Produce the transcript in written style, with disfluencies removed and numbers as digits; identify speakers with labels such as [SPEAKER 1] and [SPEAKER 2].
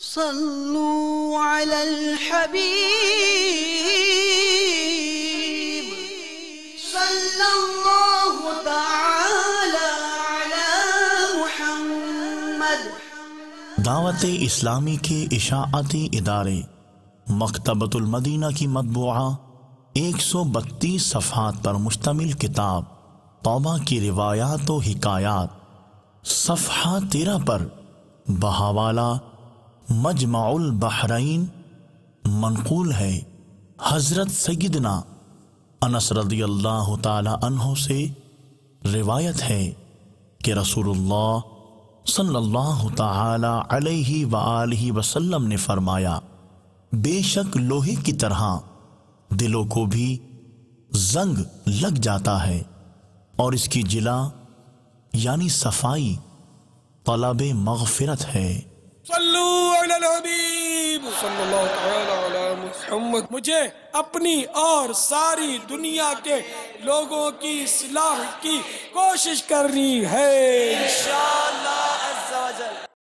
[SPEAKER 1] صلوا على الحبيب صلى الله تعالى على محمد۔
[SPEAKER 2] دعوت اسلامی کے اشاعتی ادارے مکتبۃ المدینہ کی مطبوعہ 132 صفحات پر مشتمل کتاب توبہ کی روایات و حکایات صفحہ 13 پر بحوالہ مجمع البحرین منقول ہے۔ حضرت سیدنا انس رضی اللہ تعالی عنہ سے روایت ہے کہ رسول اللہ صلی اللہ تعالی علیہ وآلہ وسلم نے فرمایا، بے شک لوہے کی طرح دلوں کو بھی زنگ لگ جاتا ہے اور اس کی جلا یعنی صفائی طلب مغفرت ہے۔
[SPEAKER 3] صلو علی الحبیب صلی اللہ تعالی علی محمد۔ مجھے اپنی اور ساری دنیا کے لوگوں کی اصلاح کی کوشش کرنی ہے۔